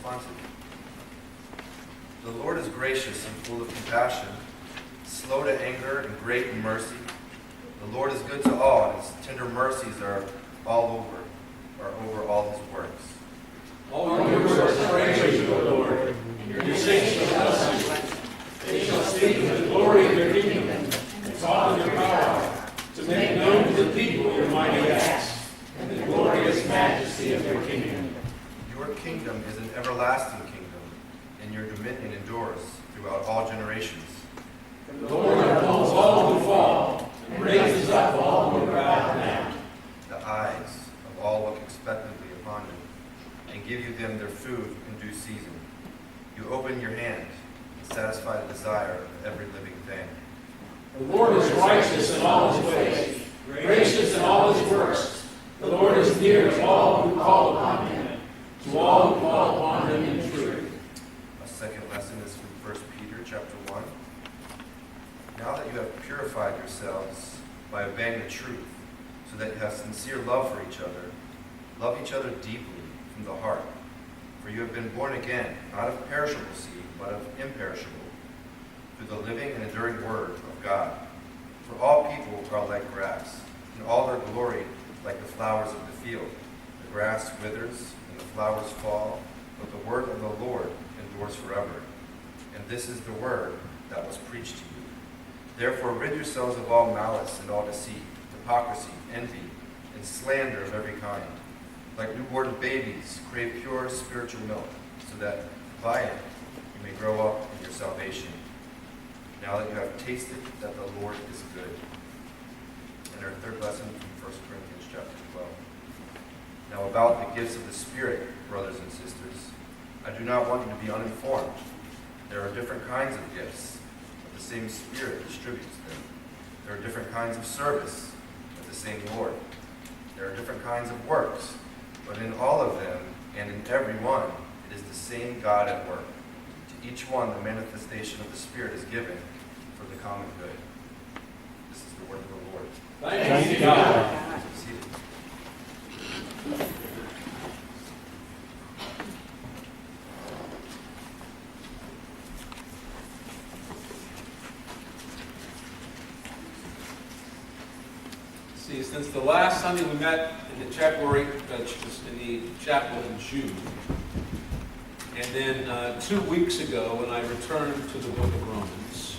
responsive. The Lord is gracious and full of compassion, slow to anger and great in mercy. The Lord is good to all, and his tender mercies are over all his works. All your works are praise, O Lord, and your saints shall bless you. They shall speak of the glory of your kingdom, and talk of your power, to make known to the people your mighty acts, and the glorious majesty of your kingdom. Your kingdom is an everlasting kingdom, and your dominion endures throughout all generations. The Lord upholds all who fall, and raises up all who are bowed down. The eyes of all look expectantly upon you, and give you them their food in due season. You open your hand and satisfy the desire of every living thing. The Lord is righteous in all his ways, gracious in all his works. The Lord is near to all who call upon him, to all who call upon him in truth. A second lesson is from 1 Peter chapter 1. Now that you have purified yourselves by obeying the truth, so that you have sincere love for each other deeply from the heart. For you have been born again, not of perishable seed, but of imperishable, through the living and enduring word of God. For all people are like grass, and all their glory like the flowers of the field. The grass withers, and the flowers fall, but the word of the Lord endures forever. And this is the word that was preached to you. Therefore rid yourselves of all malice and all deceit, hypocrisy, envy, and slander of every kind. Like newborn babies, crave pure spiritual milk, so that by it you may grow up in your salvation. Now that you have tasted that the Lord is good. And our third lesson from 1 Corinthians chapter 12. Now about the gifts of the Spirit, brothers and sisters, I do not want you to be uninformed. There are different kinds of gifts, but the same Spirit distributes them. There are different kinds of service, but the same Lord. There are different kinds of works, but in all of them and in every one, it is the same God at work. To each one, the manifestation of the Spirit is given for the common good. This is the word of the Lord. Thanks be to God. Be seated. See, since the last Sunday we met in the chapel in June, and then 2 weeks ago when I returned to the book of Romans,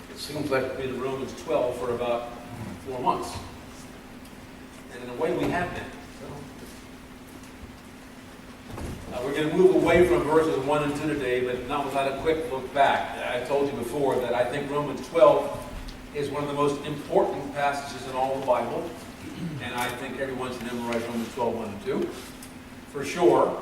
it seems like we've been in Romans 12 for about 4 months. And in a way we have been. We're going to move away from verses 1 and 2 today, but not without a quick look back. I told you before that I think Romans 12 is one of the most important passages in all the Bible. And I think everyone should memorize Romans 12, 1 and 2, for sure.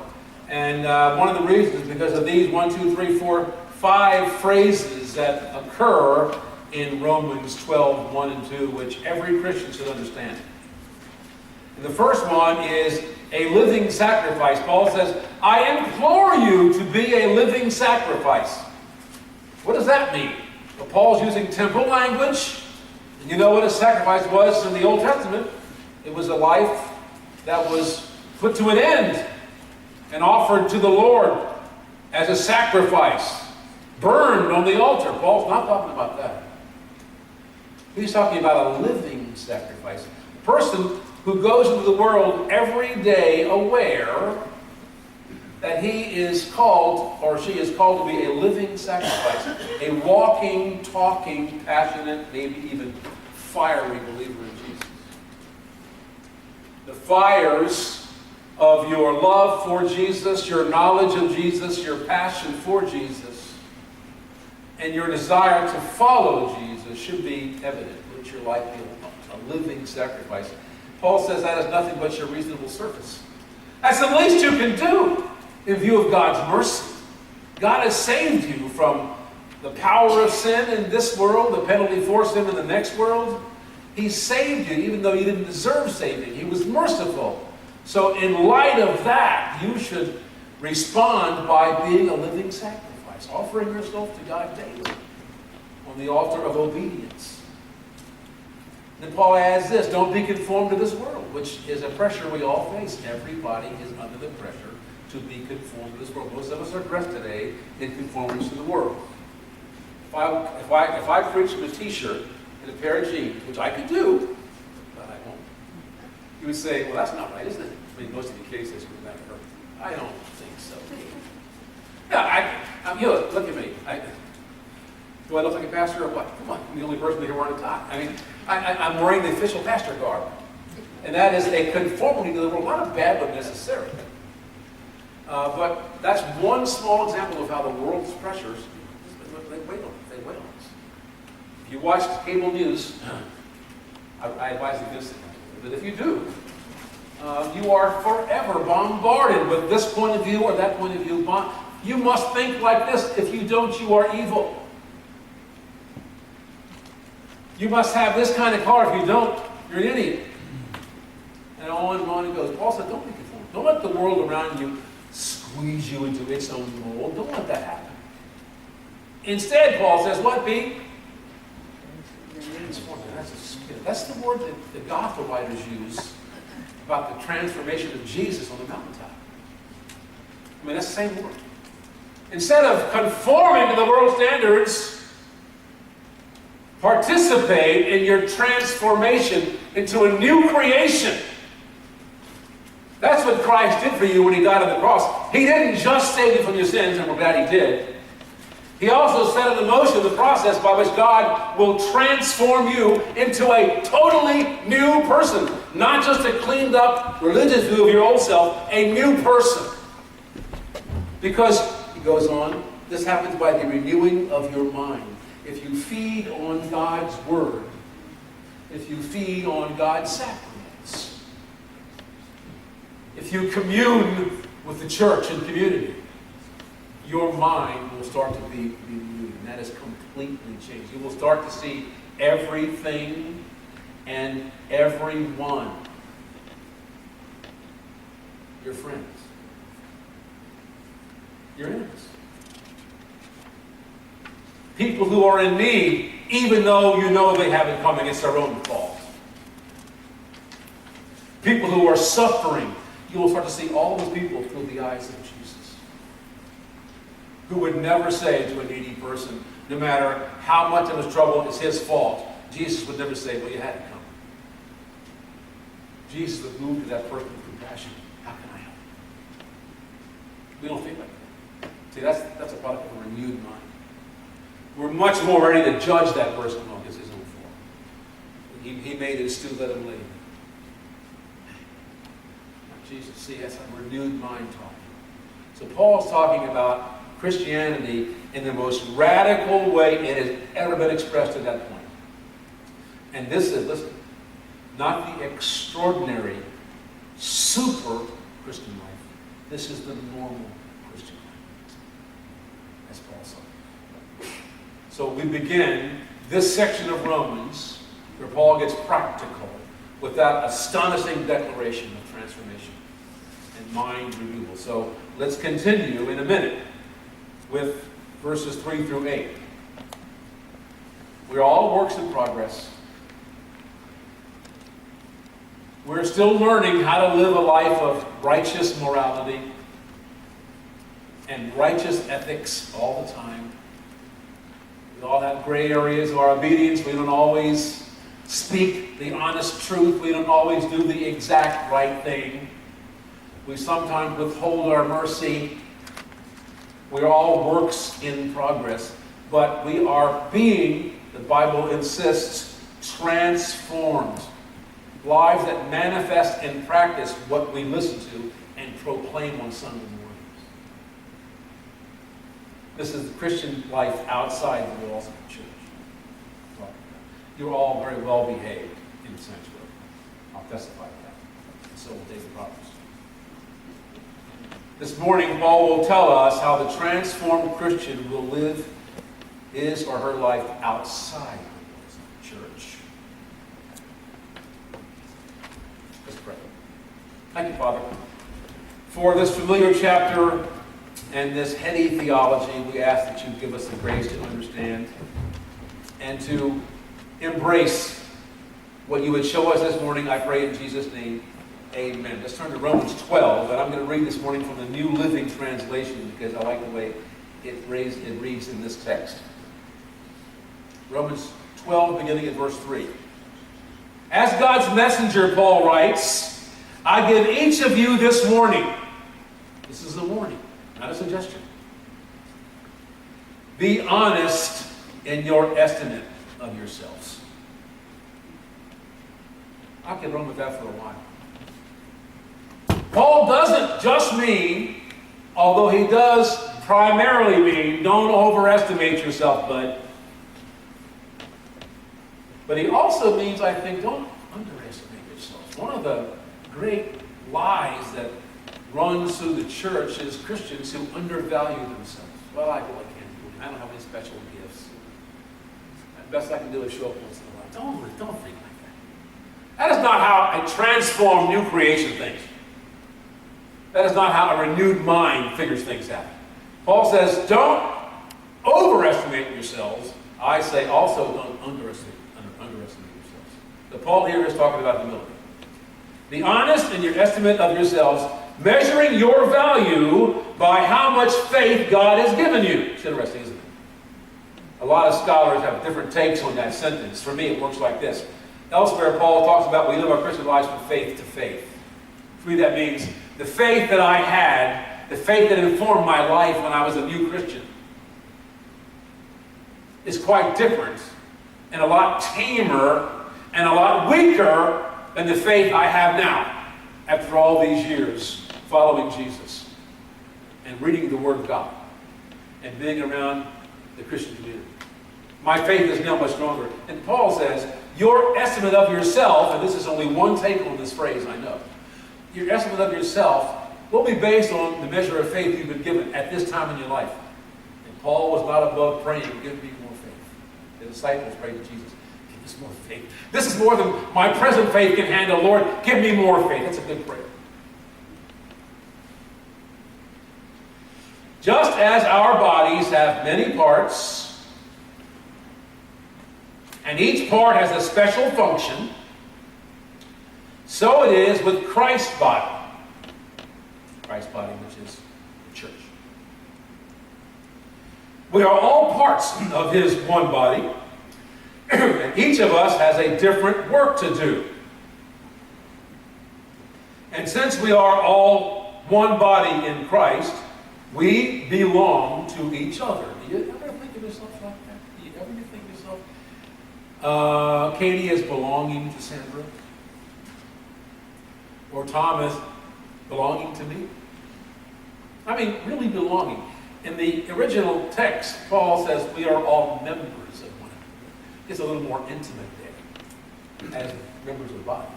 And one of the reasons is because of these 1, 2, 3, 4, 5 phrases that occur in Romans 12, 1 and 2, which every Christian should understand. And the first one is a living sacrifice. Paul says, I implore you to be a living sacrifice. What does that mean? Well, Paul's using temple language. And you know what a sacrifice was in the Old Testament. It was a life that was put to an end and offered to the Lord as a sacrifice, burned on the altar. Paul's not talking about that. He's talking about a living sacrifice. A person who goes into the world every day aware that he is called, or she is called to be a living sacrifice, a walking, talking, passionate, maybe even fiery believer in Jesus. The fires of your love for Jesus, your knowledge of Jesus, your passion for Jesus, and your desire to follow Jesus should be evident. Let your life be a living sacrifice. Paul says that is nothing but your reasonable service. That's the least you can do in view of God's mercy. God has saved you from the power of sin in this world, the penalty for sin in the next world. He saved you even though you didn't deserve saving. He was merciful. So in light of that, you should respond by being a living sacrifice, offering yourself to God daily on the altar of obedience. Then Paul adds this, don't be conformed to this world, which is a pressure we all face. Everybody is under the pressure to be conformed to this world. Most of us are dressed today in conformance to the world. If I preach with a t-shirt and a pair of jeans, which I could do, but I won't, you would say, well, that's not right, isn't it? I mean, most of the cases would never hurt. I don't think so. Yeah, look at me. Do I look like a pastor or what? Come on, I'm the only person here wearing a tie. I mean, I'm wearing the official pastor garb. And that is a conformity to the world, not a bad one necessarily. But that's one small example of how the world's pressures, they weigh on us. If you watch cable news, I advise against it. But if you do, you are forever bombarded with this point of view or that point of view. You must think like this. If you don't, you are evil. You must have this kind of car. If you don't, you're an idiot. And on it goes. Paul said, don't be conformed. Don't let the world around you squeeze you into its own mold. Don't let that happen. Instead, Paul says, what? Be transformed. That's the word that the gospel writers use about the transformation of Jesus on the mountaintop. I mean, that's the same word. Instead of conforming to the world's standards, participate in your transformation into a new creation. That's what Christ did for you when he died on the cross. He didn't just save you from your sins, and we're glad he did. He also set in motion the process by which God will transform you into a totally new person. Not just a cleaned up religious view of your old self, a new person. Because, he goes on, this happens by the renewing of your mind. If you feed on God's Word, if you feed on God's sacraments, if you commune with the church and community, your mind will start to be renewed, and that is completely changed. You will start to see everything and everyone, your friends, your enemies. People who are in need, even though you know they haven't come against their own fault. People who are suffering, you will start to see all those people through the eyes of Jesus. Who would never say to a needy person, no matter how much of his trouble is his fault, Jesus would never say, well, you had to come. Jesus would move to that person with compassion. How can I help? We don't think like that. See, that's a product of a renewed mind. We're much more ready to judge that person on his own fault. He made it stew, let him live. Jesus, see, that's a renewed mind talking. So Paul's talking about Christianity in the most radical way it has ever been expressed at that point. And this is, listen, not the extraordinary, super Christian life. This is the normal Christian life. As Paul said. So we begin this section of Romans where Paul gets practical with that astonishing declaration of transformation and mind renewal. So let's continue in a minute with verses 3 through 8. We're all works in progress. We're still learning how to live a life of righteous morality and righteous ethics all the time. We all have gray areas of our obedience. We don't always speak the honest truth. We don't always do the exact right thing. We sometimes withhold our mercy. We're all works in progress. But we are being, the Bible insists, transformed. Lives that manifest in practice what we listen to and proclaim on Sunday mornings. This is the Christian life outside the walls of the church. You're all very well behaved in the sanctuary. I'll testify to that. And so will David Roberts. This morning, Paul will tell us how the transformed Christian will live his or her life outside the walls of the church. Let's pray. Thank you, Father, for this familiar chapter and this heady theology. We ask that you give us the grace to understand and to embrace what you would show us this morning. I pray in Jesus' name. Amen. Let's turn to Romans 12, and I'm going to read this morning from the New Living Translation because I like the way it reads in this text. Romans 12, beginning at verse 3. As God's messenger, Paul writes, I give each of you this warning. This is a warning, not a suggestion. Be honest in your estimate of yourselves. I could run with that for a while. Paul doesn't just mean, although he does primarily mean, don't overestimate yourself, bud. But he also means, I think, don't underestimate yourself. One of the great lies that runs through the church is Christians who undervalue themselves. Well, I really can't do it. I don't have any special gifts. The best I can do is show up once in a while. Don't think like that. That is not how a transformed new creation thinks. That is not how a renewed mind figures things out. Paul says, don't overestimate yourselves. I say also don't underestimate yourselves. So Paul here is talking about humility. Be honest in your estimate of yourselves, measuring your value by how much faith God has given you. It's interesting, isn't it? A lot of scholars have different takes on that sentence. For me, it works like this. Elsewhere, Paul talks about we live our Christian lives from faith to faith. For me, that means the faith that I had, the faith that informed my life when I was a new Christian, is quite different and a lot tamer and a lot weaker than the faith I have now after all these years following Jesus and reading the Word of God and being around the Christian community. My faith is now much stronger. And Paul says, your estimate of yourself, and this is only one take on this phrase, I know, your estimate of yourself will be based on the measure of faith you've been given at this time in your life. And Paul was not above praying, give me more faith. The disciples prayed to Jesus, give us more faith. This is more than my present faith can handle. Lord, give me more faith. That's a good prayer. Just as our bodies have many parts, and each part has a special function, so it is with Christ's body. Christ's body, which is the church. We are all parts of His one body, and each of us has a different work to do. And since we are all one body in Christ, we belong to each other. Do you ever think of yourself like that? Do you ever think of yourself? Katie is belonging to Sandra. Or Thomas belonging to me. I mean, really belonging. In the original text, Paul says we are all members of one another. It's a little more intimate there, as members of the body.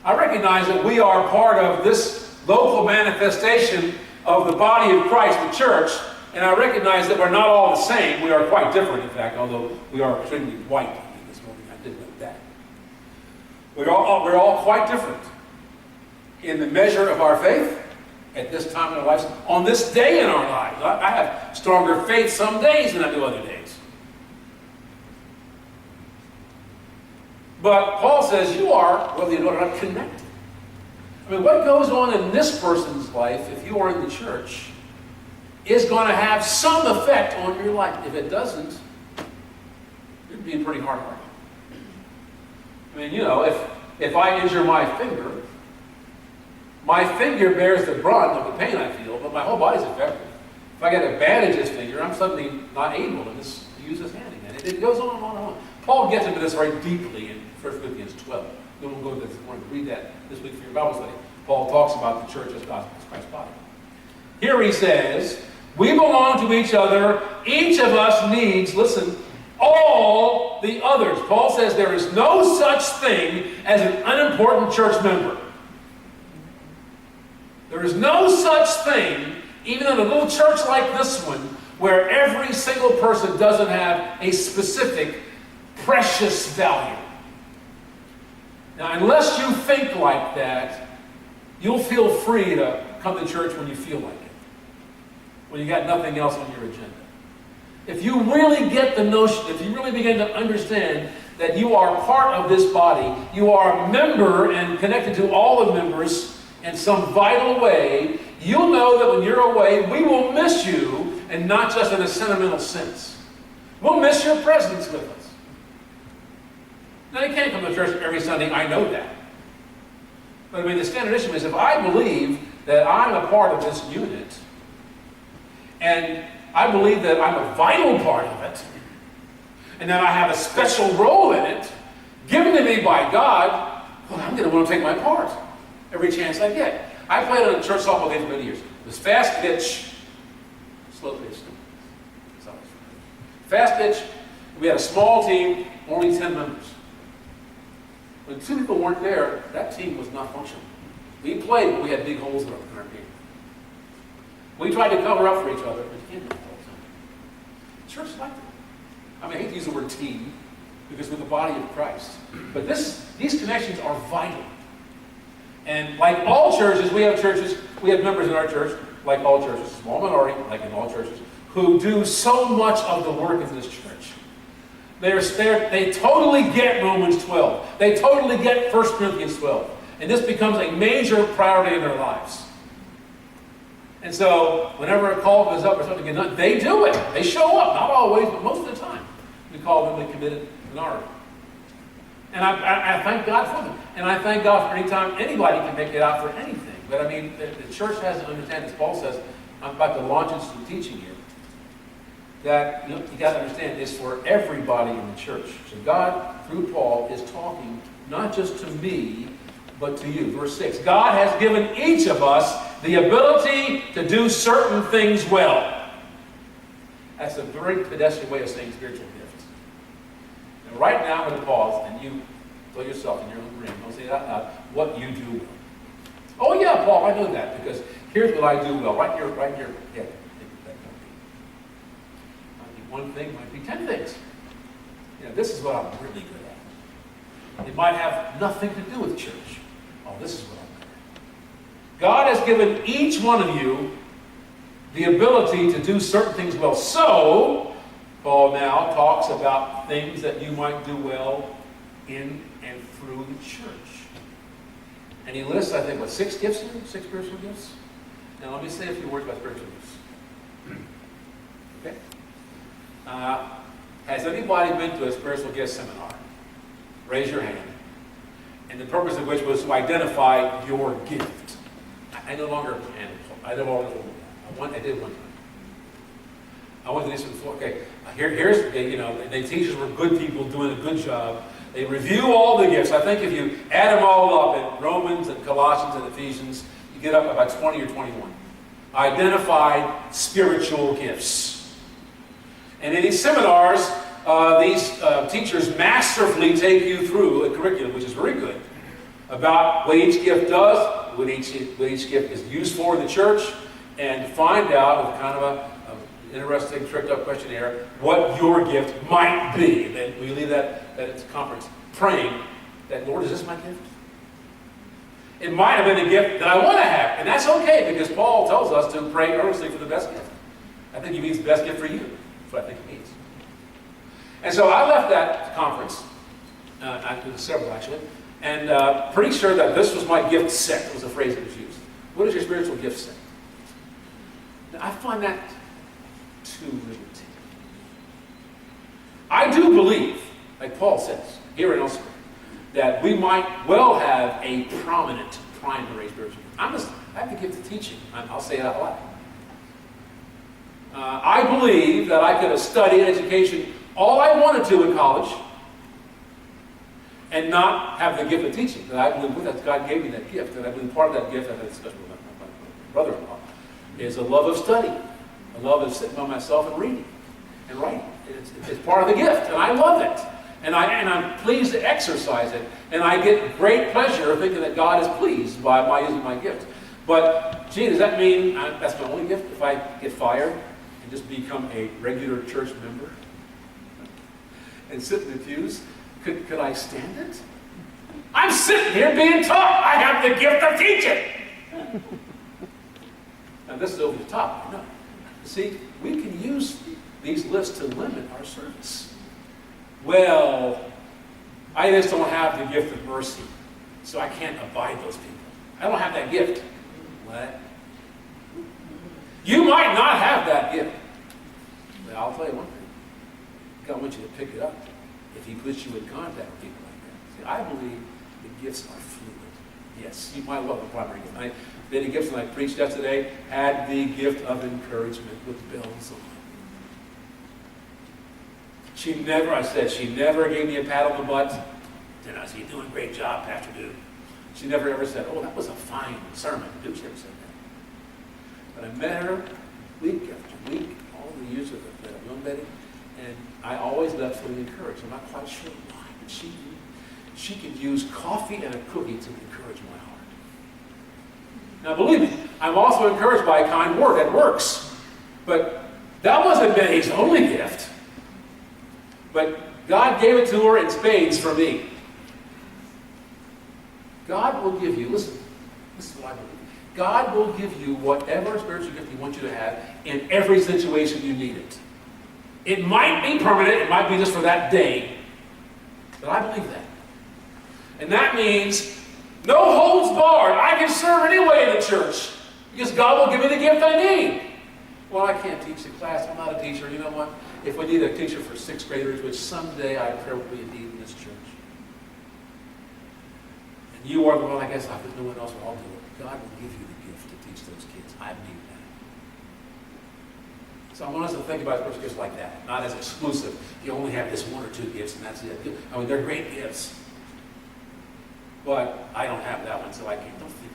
I recognize that we are part of this local manifestation of the body of Christ, the church, and I recognize that we're not all the same. We are quite different, in fact, although we are extremely white this morning. I did note that. We're all quite different in the measure of our faith at this time in our lives, on this day in our lives. I have stronger faith some days than I do other days. But Paul says you are, whether you know it or not, connected. I mean, what goes on in this person's life, if you are in the church, is going to have some effect on your life. If it doesn't, you're being pretty hard-hearted. I mean, you know, if I injure my finger bears the brunt of the pain I feel, but my whole body's affected. If I get a bandage this finger, I'm suddenly not able to use this hand again. It goes on and on and on. Paul gets into this very deeply in 1 Corinthians 12. We won't go to this this morning. Read that this week for your Bible study. Paul talks about the church as Christ's body. Here he says, we belong to each other. Each of us needs, listen, all the others. Paul says there is no such thing as an unimportant church member. There is no such thing, even in a little church like this one, where every single person doesn't have a specific, precious value. Now, unless you think like that, you'll feel free to come to church when you feel like it, when you got nothing else on your agenda. if you really get the notion, if you really begin to understand that you are part of this body, you are a member and connected to all the members in some vital way, you'll know that when you're away, we will miss you, and not just in a sentimental sense. We'll miss your presence with us. Now, you can't come to church every Sunday, I know that. But I mean, the standard issue is if I believe that I'm a part of this unit, and I believe that I'm a vital part of it, and that I have a special role in it, given to me by God, well, I'm going to want to take my part every chance I get. I played on a church softball game for many years. It was fast pitch, slow pitch. Fast pitch, we had a small team, only 10 members. When 2 people weren't there, that team was not functional. We played, but we had big holes in our game. We tried to cover up for each other, but you can't do it all the time. Church is like that. I mean, I hate to use the word team, because we're the body of Christ. But these connections are vital. And like all churches, we have members in our church, like all churches, small minority, like in all churches, who do so much of the work of this church. They totally get Romans 12. They totally get 1 Corinthians 12. And this becomes a major priority in their lives. And so, whenever a call goes up or something gets done, they do it. They show up. Not always, but most of the time. We call them the committed minority. And I thank God for them. And I thank God for any time anybody can make it out for anything. But I mean, the church has to understand, as Paul says, I'm about to launch into some teaching here, that you got to understand is for everybody in the church. So God, through Paul, is talking not just to me, but to you. Verse 6, God has given each of us the ability to do certain things well. That's a very pedestrian way of saying spiritual gifts. And right now, I'm going to pause, and you tell yourself in your own brain, don't say it out loud, what you do well. Oh yeah, Paul, I know that, because here's what I do well. Right here, yeah. One thing might be 10 things. This is what I'm really good at. It might have nothing to do with church. Oh, this is what I'm good at. God has given each one of you the ability to do certain things well. So, Paul now talks about things that you might do well in and through the church. And he lists, I think, 6 gifts here? 6 spiritual gifts? Now, let me say a few words about spiritual gifts. Okay? Has anybody been to a spiritual gift seminar? Raise your hand. And the purpose of which was to identify your gift. I no longer handle it. I did one time. I went to this before. Okay, here's the teachers were good people doing a good job. They review all the gifts. I think if you add them all up in Romans and Colossians and Ephesians, you get up about 20 or 21. Identified spiritual gifts. And in these seminars, these teachers masterfully take you through a curriculum, which is very good, about what each gift does, what each gift is used for in the church, and find out with kind of an interesting, tricked-up questionnaire what your gift might be. And then we leave that at the conference praying that, Lord, is this my gift? It might have been a gift that I want to have, and that's okay, because Paul tells us to pray earnestly for the best gift. I think he means the best gift for you. That's what I think it means. And so I left that conference, I did several actually, and pretty sure that this was my gift set, was a phrase that was used. What is your spiritual gift set? Now, I find that too limited. I do believe, like Paul says, here and elsewhere, that we might well have a prominent primary spiritual gift. I have the gift of teaching. I'll say it out loud. I believe that I could have studied education all I wanted to in college and not have the gift of teaching. That I believe that God gave me that gift, and I believe part of that gift, I had a discussion with my brother-in-law, is a love of study, a love of sitting by myself and reading and writing. It's part of the gift, and I love it. And I'm pleased to exercise it, and I get great pleasure thinking that God is pleased by my using my gift. But, gee, does that mean that's my only gift? If I get fired and just become a regular church member and sit in the pews, could I stand it? I'm sitting here being taught. I have the gift of teaching. Now, this is over the top, I know. See, we can use these lists to limit our service. Well, I just don't have the gift of mercy, so I can't abide those people. I don't have that gift. What? You might not have that gift. But I'll tell you one thing. God wants you to pick it up if he puts you in contact with people like that. See, I believe the gifts are fluid. Yes, you might love the primary gift. Betty Gibson, I preached yesterday, had the gift of encouragement with bells on. She never gave me a pat on the butt. Then I said, "You're doing a great job, Pastor Duke." She never ever said, "Oh, that was a fine sermon." Duke never said that. But I met her week after week, all the years that I've known Betty, and I always left feeling encouraged. I'm not quite sure why, but she could use coffee and a cookie to encourage my heart. Now, believe me, I'm also encouraged by a kind word. That works. But that wasn't Betty's only gift. But God gave it to her in spades for me. God will give you, listen, this is what I believe. God will give you whatever spiritual gift he wants you to have in every situation you need it. It might be permanent, it might be just for that day. But I believe that. And that means no holds barred. I can serve anyway in the church because God will give me the gift I need. Well, I can't teach the class. I'm not a teacher. You know what? If we need a teacher for 6th graders, which someday I pray will be indeed in this church, and you are the one, I guess, if no one else will, I'll do it. God will give you the gift to teach those kids. I need that. So I want us to think about spiritual gifts like that, not as exclusive. You only have this 1 or 2 gifts, and that's it. I mean, they're great gifts. But I don't have that one, so I can't. Don't think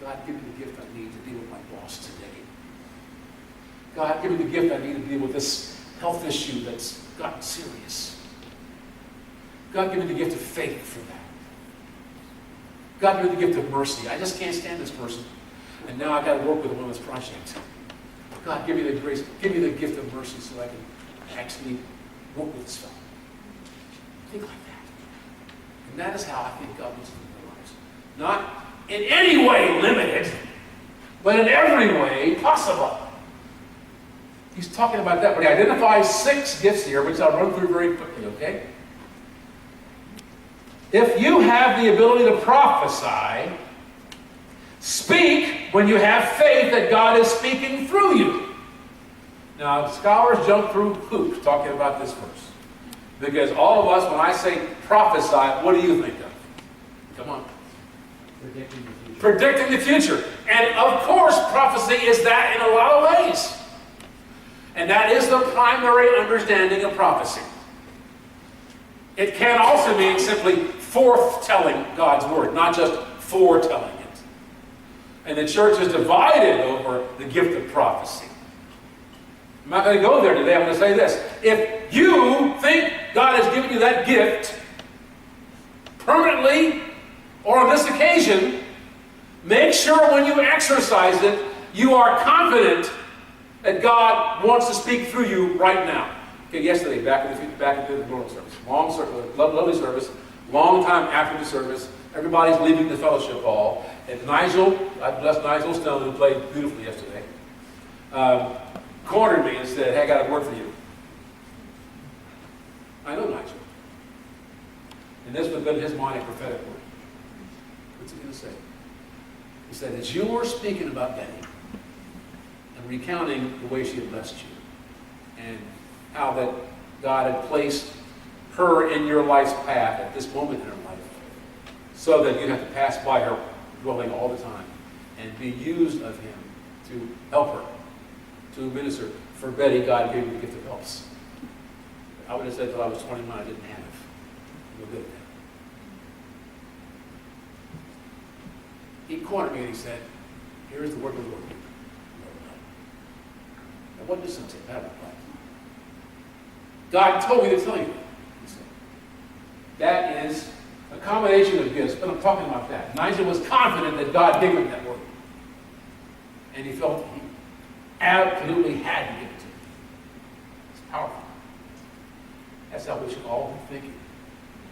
like that. God, give me the gift I need to deal with my boss today. God, give me the gift I need to deal with this health issue that's gotten serious. God, give me the gift of faith for that. God, give me the gift of mercy. I just can't stand this person. And now I've got to work with them on this project. God, give me the grace. Give me the gift of mercy so I can actually work with this fellow. Think like that. And that is how I think God wants to live our lives. Not in any way limited, but in every way possible. He's talking about that, but he identifies 6 gifts here, which I'll run through very quickly, okay? If you have the ability to prophesy, speak when you have faith that God is speaking through you. Now, scholars jump through hoops talking about this verse. Because all of us, when I say prophesy, what do you think of? Come on. Predicting the future. Predicting the future. And of course, prophecy is that in a lot of ways. And that is the primary understanding of prophecy. It can also mean simply forthtelling God's word, not just foretelling it. And the church is divided over the gift of prophecy. I'm not going to go there today. I'm going to say this. If you think God has given you that gift permanently or on this occasion, make sure when you exercise it, you are confident that God wants to speak through you right now. Okay, yesterday, back in the morning service, lovely service, long time after the service, everybody's leaving the fellowship hall, and Nigel, God bless Nigel Stone, who played beautifully yesterday, cornered me and said, "Hey, I got a word for you." I know Nigel. And this would have been his mind a prophetic word. What's he going to say? He said, as you were speaking about Betty, and recounting the way she had blessed you, and how that God had placed her in your life's path at this moment in her life, so that you'd have to pass by her dwelling all the time, and be used of him to help her, to minister. For Betty, God gave me the gift of helps. I would have said till I was 21 I didn't have. No good at that. He cornered me and he said, "Here is the word of the Lord." Now what does it say? That reply. God told me to tell you. He said. That is a combination of gifts, but I'm talking about that. Nigel was confident that God gave him that word. And he felt he absolutely had to give it to him. It's powerful. That's how we should all be thinking.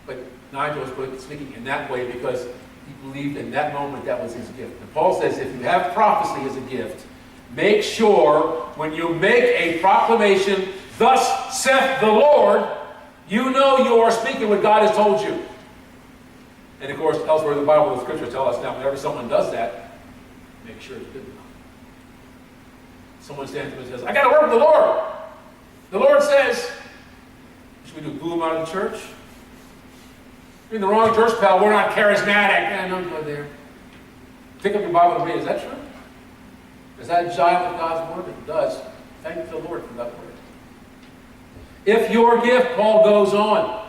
But Nigel was speaking in that way because he believed in that moment that was his gift. And Paul says if you have prophecy as a gift, Make sure when you make a proclamation, thus saith the Lord, you know you are speaking what God has told you. And of course, elsewhere in the Bible, the scriptures tell us now, whenever someone does that, make sure it's good enough. Someone stands up and says, I got to work with the Lord. The Lord says, should we do boo them out of the church? You're in the wrong church, pal. We're not charismatic. And don't go there. Pick up your Bible and read. Is that true? Does that jive with God's word? It does. Thank the Lord for that word. If your gift, Paul goes on.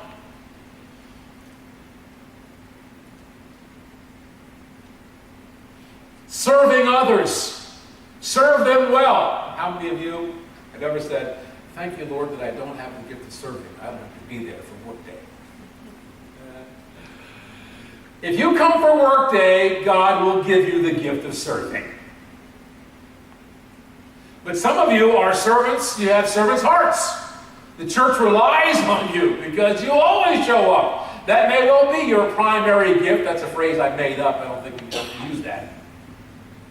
Serving others. Serve them well. How many of you have ever said, thank you, Lord, that I don't have the gift of serving. I don't have to be there for work day. If you come for work day, God will give you the gift of serving. But some of you are servants, you have servants' hearts. The church relies on you because you always show up. That may well be your primary gift. That's a phrase I made up. I don't think we have to use that.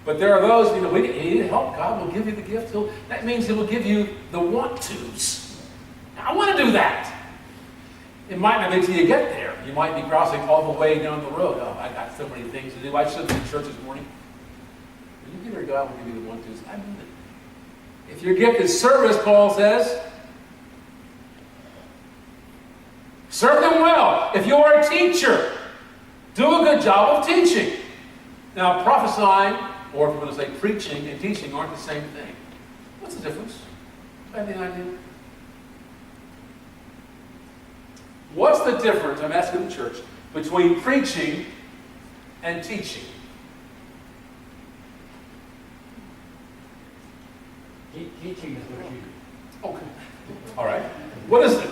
But there are those, you need help. God will give you the gift. That means He will give you the want-tos. I want to do that. It might not be until you get there. You might be crossing all the way down the road. Oh, I got so many things to do. I should be in church this morning. When you get there, God will give you the want-tos. I mean it. If your gift is service, Paul says, serve them well. If you are a teacher, do a good job of teaching. Now, prophesying, or if we're going to say preaching and teaching, aren't the same thing. What's the difference? Any idea? What's the difference, I'm asking the church, between preaching and teaching? Teaching is what you do. Okay. All right. What is it?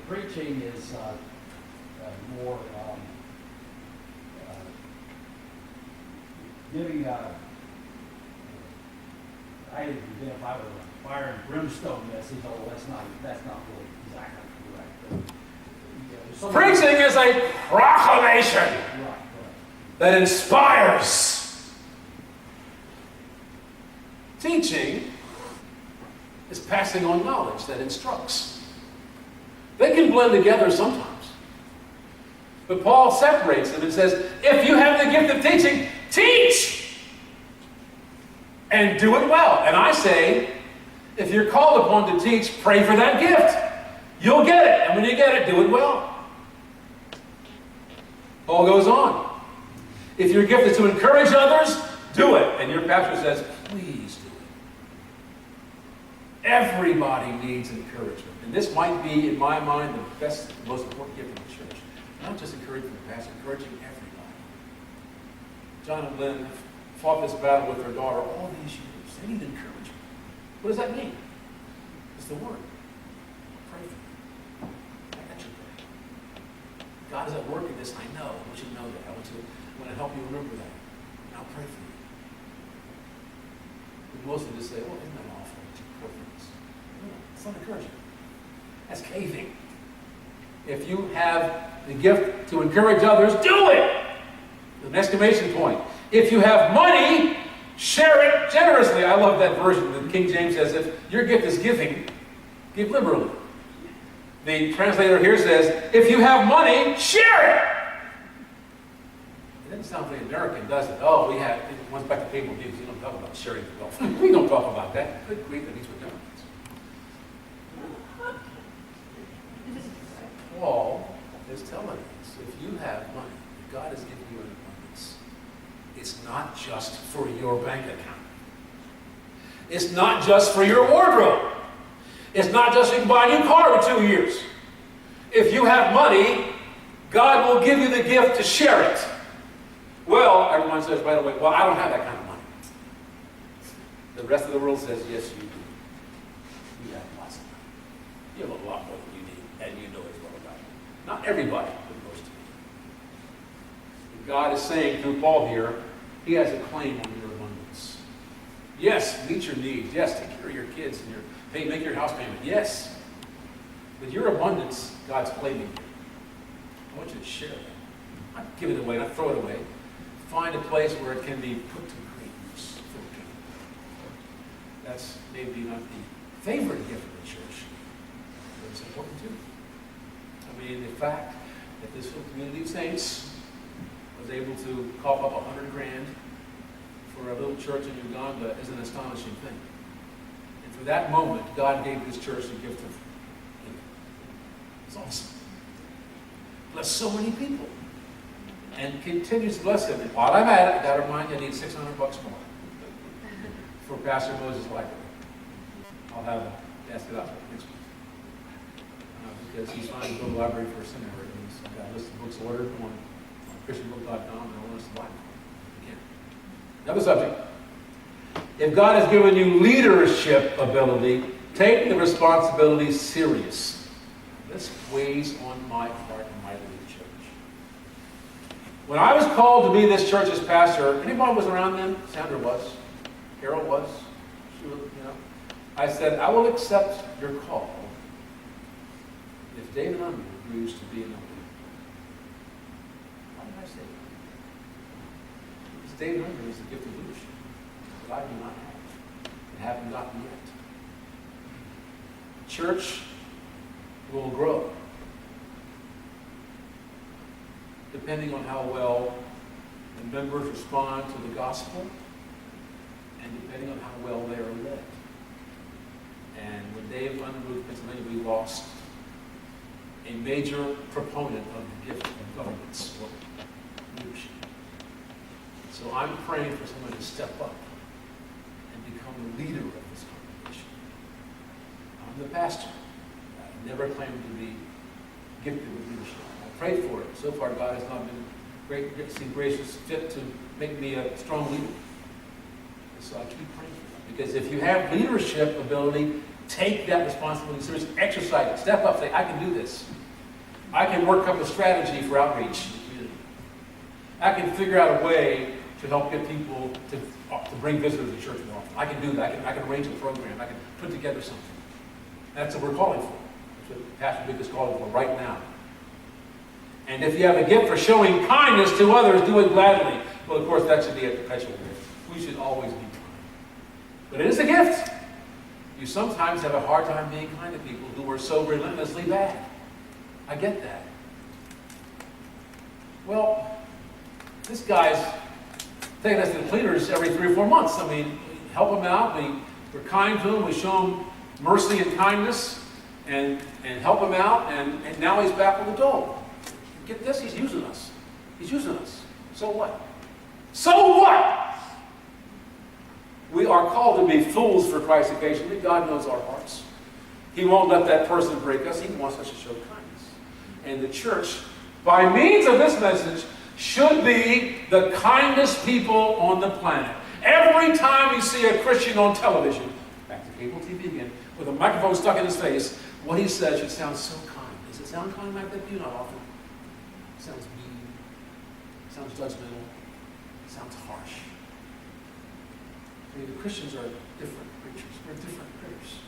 Preaching is more giving I identify with a fire and brimstone message, although that's not really exactly correct. Preaching is a proclamation Right. that inspires. Teaching is passing on knowledge that instructs. They can blend together sometimes. But Paul separates them and says, if you have the gift of teaching, teach! And do it well. And I say, if you're called upon to teach, pray for that gift. You'll get it. And when you get it, do it well. Paul goes on. If your gift is to encourage others, do it. And your pastor says, please do it. Everybody needs encouragement. And this might be, in my mind, the best, the most important gift in the church. Not just encouraging the pastor, encouraging everybody. John and Lynn fought this battle with their daughter all these years. They need encouragement. What does that mean? It's the word. Pray for them. I got you pray. God is at work in this. I know. I want you to know that. I want to help you remember that. And I'll pray for you. But most of us say, well, isn't that awful? No, it's not encouragement. That's caving. If you have the gift to encourage others, do it! An exclamation point. If you have money, share it generously. I love that version. The King James says, if your gift is giving, give liberally. The translator here says, if you have money, share it! It doesn't sound very American, does it? Oh, we have, once back to cable news, you don't talk about sharing the wealth. We don't talk about that. Good grief, that means we're done. Paul is telling us, if you have money, God has given you an abundance. It's not just for your bank account. It's not just for your wardrobe. It's not just so you can buy a new car in 2 years. If you have money, God will give you the gift to share it. Well, everyone says right away, well, I don't have that kind of money. The rest of the world says, yes, you do. You have lots of money. You have a lot more than you need, and you know as well about it. Not everybody, but most of you. And God is saying through Paul here, He has a claim on your abundance. Yes, meet your needs. Yes, take care of your kids and make your house payment. Yes. But your abundance, God's claiming you. I want you to share that. Not give it away, not throw it away. Find a place where it can be put to great use for the kingdom. That's maybe not the favorite gift of the church, but it's important too. I mean, the fact that this little community of saints was able to cough up $100,000 for a little church in Uganda is an astonishing thing. And for that moment, God gave this church a gift of it's awesome. Bless so many people. And continues to bless them. And while I'm at it, I got to remind you, I need $600 more for Pastor Moses' library. I'll have him ask it out next week. Because he's trying to build a library for a seminary. And I've got a list of books ordered on ChristianBook.com, and I want us to buy them. Again. Another subject. If God has given you leadership ability, take the responsibility serious. This weighs on my heart and my little church. When I was called to be this church's pastor, anybody was around then? Sandra was. Carol was. She was, I said, I will accept your call if David Unruh agrees to be an elder. Why did I say that? Because David Unruh is the gift of leadership that I do not have and haven't gotten yet. Church will grow depending on how well the members respond to the gospel and depending on how well they are led. And when Dave Unruh, Pennsylvania, we lost a major proponent of the gift of governance or leadership. So I'm praying for someone to step up and become the leader of this congregation. I'm the pastor. I never claimed to be gifted with leadership. I prayed for it. So far, God has not been gracious fit to make me a strong leader. And so I keep praying for that. Because if you have leadership ability, take that responsibility seriously. Exercise it. Step up. Say, I can do this. I can work up a strategy for outreach in the community. I can figure out a way to help get people to bring visitors to church more often. I can do that. I can arrange a program. I can put together something. That's what we're calling for. That's what Pastor Vic is calling for right now. And if you have a gift for showing kindness to others, do it gladly. Well, of course, that should be a perpetual gift. We should always be kind. But it is a gift. You sometimes have a hard time being kind to people who are so relentlessly bad. I get that. Well, this guy's taking us to the cleaners every 3 or 4 months. I mean, we help him out. We're kind to him. We show him mercy and kindness and help him out. And now he's back on the dole. Get this? He's using us. He's using us. So what? So what? We are called to be fools for Christ occasionally. God knows our hearts. He won't let that person break us. He wants us to show kindness. And the church, by means of this message, should be the kindest people on the planet. Every time you see a Christian on television, back to cable TV again, with a microphone stuck in his face, what he says should sound so kind. Does it sound kind like that to you? Not often. It sounds mean. It sounds judgmental. It sounds harsh. I mean, the Christians are different creatures. We're different critters.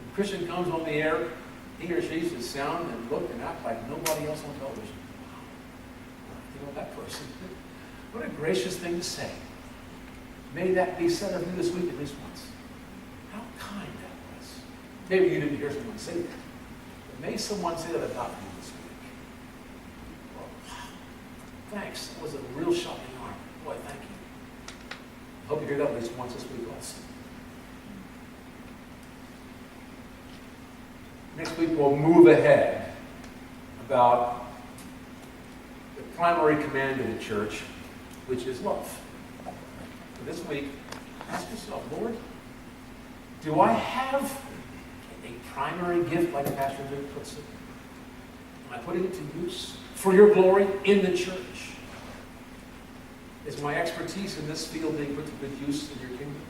When a Christian comes on the air, he or she should sound and look and act like nobody else on television. Wow. That person. What a gracious thing to say. May that be said of you this week at least once. How kind that was. Maybe you didn't hear someone say that. But may someone say that about you this week. Well, wow. Thanks. That was a real shot in the arm. Boy, thank you. I hope you hear that at least once this week also. Next week we'll move ahead about the primary command of the church, which is love. For this week, ask yourself, Lord, do I have a primary gift like Pastor Vic puts it? Am I putting it to use for your glory in the church? Is my expertise in this field being put to good use in your kingdom?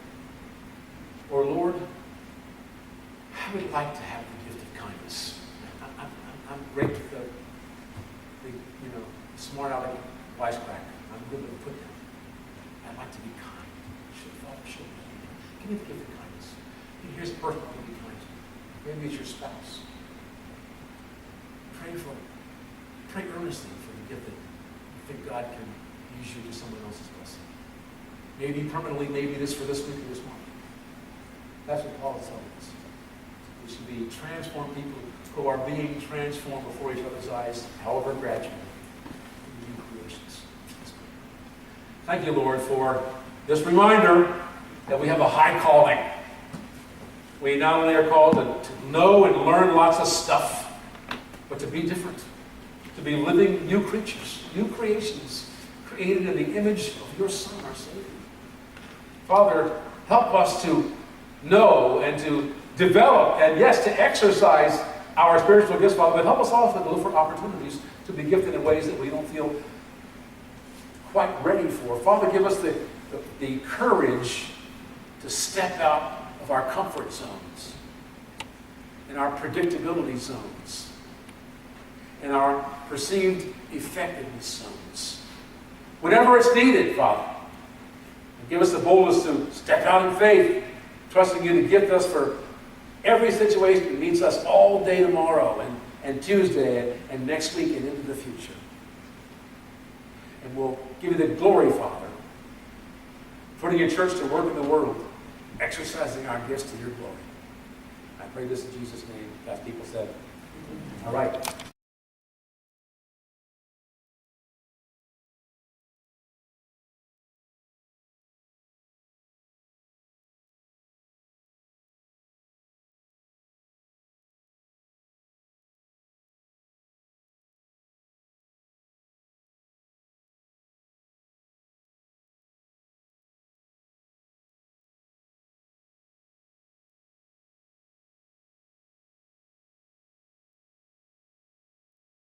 Or Lord, I would like to have the gift of kindness. I'm great with the smart aleck wisecrack. I'm good with the put down. I'd like to be kind. Should give me the gift of kindness. Here's a person who can be kind to you. Maybe it's your spouse. Pray earnestly for the gift that you think God can use you to someone else's blessing. Maybe permanently, maybe this for this week or this month. That's what Paul is telling us. We should be transformed people who are being transformed before each other's eyes, however gradually, in new creations. Thank you, Lord, for this reminder that we have a high calling. We not only are called to know and learn lots of stuff, but to be different, to be living new creatures, new creations, created in the image of your Son, our Savior. Father, help us to know and to develop and, yes, to exercise our spiritual gifts, Father, but help us also to look for opportunities to be gifted in ways that we don't feel quite ready for. Father, give us the courage to step out of our comfort zones, in our predictability zones, in our perceived effectiveness zones. Whenever it's needed, Father, and give us the boldness to step out in faith, trusting you to gift us for every situation that meets us all day tomorrow and Tuesday and next week and into the future. And we'll give you the glory, Father, putting your church to work in the world, exercising our gifts to your glory. I pray this in Jesus' name. God's people said, all right.